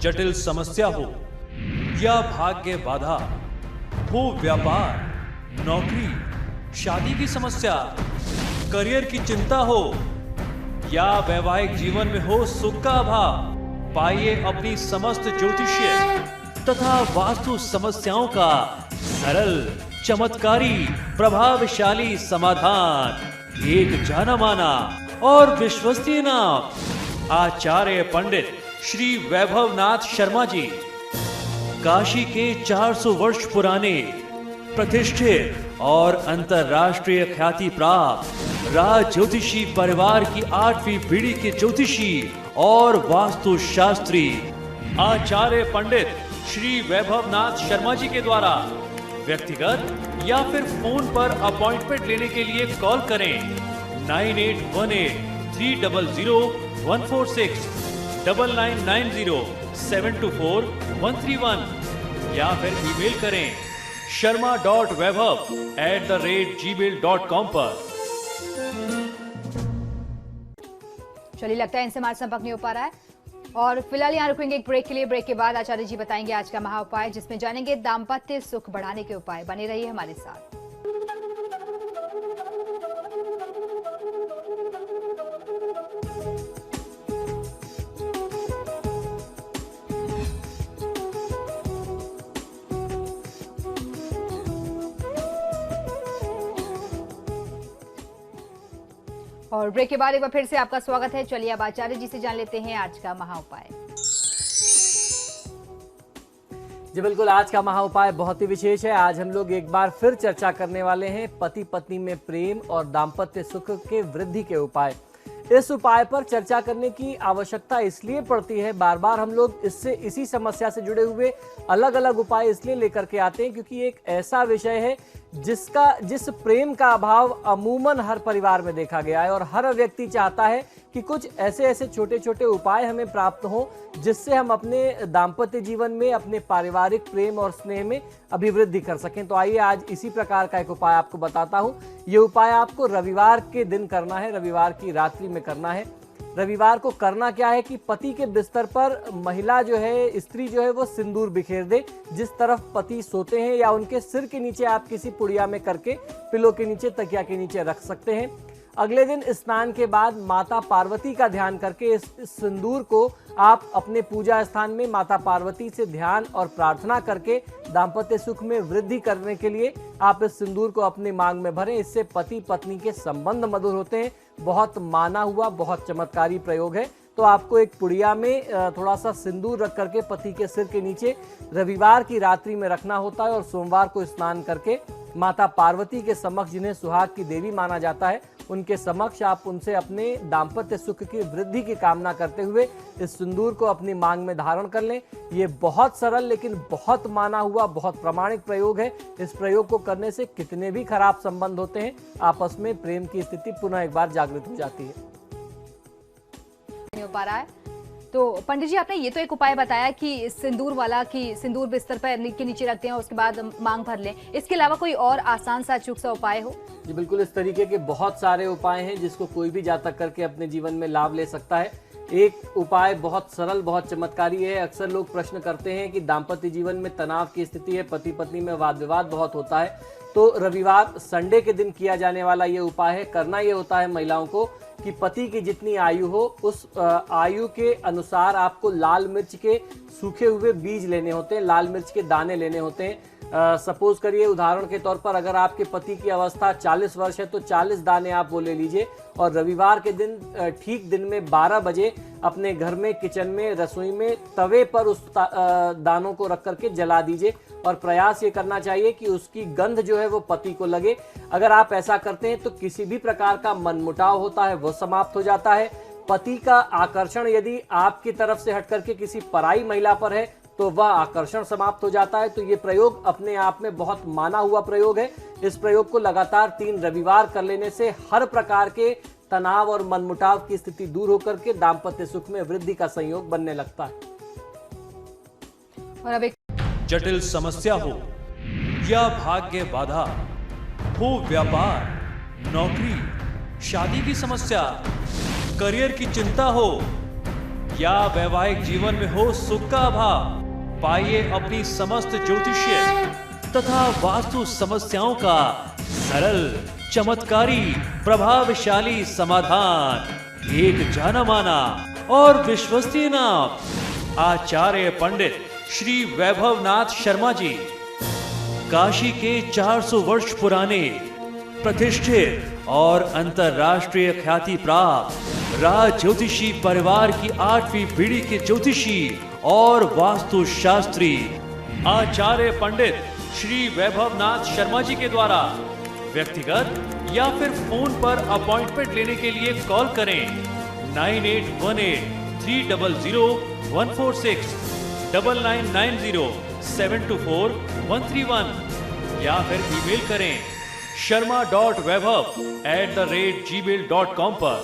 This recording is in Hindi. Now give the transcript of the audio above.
जटिल समस्या हो या भाग्य बाधा, हो व्यापार, नौकरी, शादी की समस्या, करियर की चिंता हो या वैवाहिक जीवन में हो सुख का अभाव, पाइए अपनी समस्त ज्योतिषीय तथा वास्तु समस्याओं का सरल, चमत्कारी, प्रभावशाली समाधान। एक जाना माना और विश्वसनीय नाम, आचार्य पंडित श्री वैभवनाथ शर्मा जी, काशी के 400 वर्ष पुराने प्रतिष्ठित और अंतरराष्ट्रीय ख्याति प्राप्त राज ज्योतिषी परिवार की 8वीं पीढ़ी के ज्योतिषी और वास्तु शास्त्री आचार्य पंडित श्री वैभवनाथ शर्मा जी के द्वारा व्यक्तिगत या फिर फोन पर अपॉइंटमेंट लेने के लिए कॉल करें 9818300146, 9990724131 या फिर ईमेल करें sharma.vaibhav@gmail.com पर। चलिए, लगता है इनसे हमारा संपर्क नहीं हो पा रहा है और फिलहाल यहाँ रुकेंगे एक ब्रेक के लिए। ब्रेक के बाद आचार्य जी बताएंगे आज का महा उपाय, जिसमें जानेंगे दाम्पत्य सुख बढ़ाने के उपाय। बने रहिए हमारे साथ। और ब्रेक के बाद एक बार फिर से आपका स्वागत है। चलिए अब आचार्य जी से जान लेते हैं आज का महा उपाय। जी बिल्कुल, आज का महा उपाय बहुत ही विशेष है। आज हम लोग एक बार फिर चर्चा करने वाले हैं पति पत्नी में प्रेम और दाम्पत्य सुख के वृद्धि के उपाय। इस उपाय पर चर्चा करने की आवश्यकता इसलिए पड़ती है, बार बार हम लोग इसी समस्या से जुड़े हुए अलग अलग उपाय इसलिए लेकर के आते हैं क्योंकि एक ऐसा विषय है जिस प्रेम का अभाव अमूमन हर परिवार में देखा गया है और हर व्यक्ति चाहता है कि कुछ ऐसे छोटे छोटे उपाय हमें प्राप्त हों जिससे हम अपने दाम्पत्य जीवन में, अपने पारिवारिक प्रेम और स्नेह में अभिवृद्धि कर सकें। तो आइए आज इसी प्रकार का एक उपाय आपको बताता हूं। ये उपाय आपको रविवार के दिन करना है, रविवार की रात्रि में करना है। रविवार को करना क्या है कि पति के बिस्तर पर महिला जो है, स्त्री जो है, वो सिंदूर बिखेर दे। जिस तरफ पति सोते हैं या उनके सिर के नीचे आप किसी पुड़िया में करके पिलो के नीचे, तकिया के नीचे रख सकते हैं। अगले दिन स्नान के बाद माता पार्वती का ध्यान करके इस सिंदूर को आप अपने पूजा स्थान में माता पार्वती से ध्यान और प्रार्थना करके दाम्पत्य सुख में वृद्धि करने के लिए आप इस सिंदूर को अपने मांग में भरें। इससे पति पत्नी के संबंध मधुर होते हैं। बहुत माना हुआ, बहुत चमत्कारी प्रयोग है। तो आपको एक पुड़िया में थोड़ा सा सिंदूर रख करके पति के सिर के नीचे रविवार की रात्रि में रखना होता है और सोमवार को स्नान करके माता पार्वती के समक्ष, जिन्हें सुहाग की देवी माना जाता है, उनके समक्ष आप उनसे अपने दाम्पत्य सुख की वृद्धि की कामना करते हुए इस सिंदूर को अपनी मांग में धारण कर लें। ये बहुत सरल लेकिन बहुत माना हुआ, बहुत प्रामाणिक प्रयोग है। इस प्रयोग को करने से कितने भी खराब संबंध होते हैं, आपस में प्रेम की स्थिति पुनः एक बार जागृत हो जाती है। नहीं हो पा रहा है तो पंडित जी, आपने ये तो एक उपाय बताया कि सिंदूर वाला, कि सिंदूर बिस्तर पर के नीचे रखते हैं और उसके बाद मांग भर लें। इसके अलावा कोई और आसान सा अचूक सा उपाय हो? जी बिल्कुल, इस तरीके के बहुत सारे उपाय हैं जिसको कोई भी जातक करके अपने जीवन में लाभ ले सकता है। एक उपाय बहुत सरल, बहुत चमत्कारी है। अक्सर लोग प्रश्न करते हैं कि दाम्पत्य जीवन में तनाव की स्थिति है, पति पत्नी में वाद विवाद बहुत होता है। तो रविवार, संडे के दिन किया जाने वाला ये उपाय है। करना ये होता है महिलाओं को कि पति की जितनी आयु हो उस आयु के अनुसार आपको लाल मिर्च के सूखे हुए बीज लेने होते हैं, लाल मिर्च के दाने लेने होते हैं। सपोज करिए, उदाहरण के तौर पर अगर आपके पति की अवस्था 40 वर्ष है तो 40 दाने आप वो ले लीजिए और रविवार के दिन ठीक दिन में 12 बजे अपने घर में, किचन में, रसोई में तवे पर उस दानों को रख करके जला दीजिए और प्रयास ये करना चाहिए कि उसकी गंध जो है वो पति को लगे। अगर आप ऐसा करते हैं तो किसी भी प्रकार का मनमुटाव होता है वो समाप्त हो जाता है। पति का आकर्षण यदि आपकी तरफ से हट करके किसी पराई महिला पर है तो वह आकर्षण समाप्त हो जाता है। तो ये प्रयोग अपने आप में बहुत माना हुआ प्रयोग है। इस प्रयोग को लगातार 3 रविवार कर लेने से हर प्रकार के तनाव और मनमुटाव की स्थिति दूर होकर के दाम्पत्य सुख में वृद्धि का संयोग बनने लगता है। और अब एक जटिल समस्या हो या भाग्य बाधा, हो व्यापार, नौकरी, शादी की समस्या, करियर की चिंता हो या वैवाहिक जीवन में हो सुख का अभाव, पाइए अपनी समस्त ज्योतिषीय तथा वास्तु समस्याओं का सरल, चमत्कारी, प्रभावशाली समाधान। एक जाना माना और विश्वसनीय नाम आचार्य पंडित श्री वैभवनाथ शर्मा जी, काशी के 400 वर्ष पुराने प्रतिष्ठित और अंतरराष्ट्रीय ख्याति प्राप्त राज ज्योतिषी परिवार की 8वीं पीढ़ी के ज्योतिषी और वास्तु शास्त्री आचार्य पंडित श्री वैभवनाथ शर्मा जी के द्वारा व्यक्तिगत या फिर फोन पर अपॉइंटमेंट लेने के लिए कॉल करें 9818-300-146, 9990-724-131 या फिर ईमेल करें sharma.vaibhav@gmail.com पर।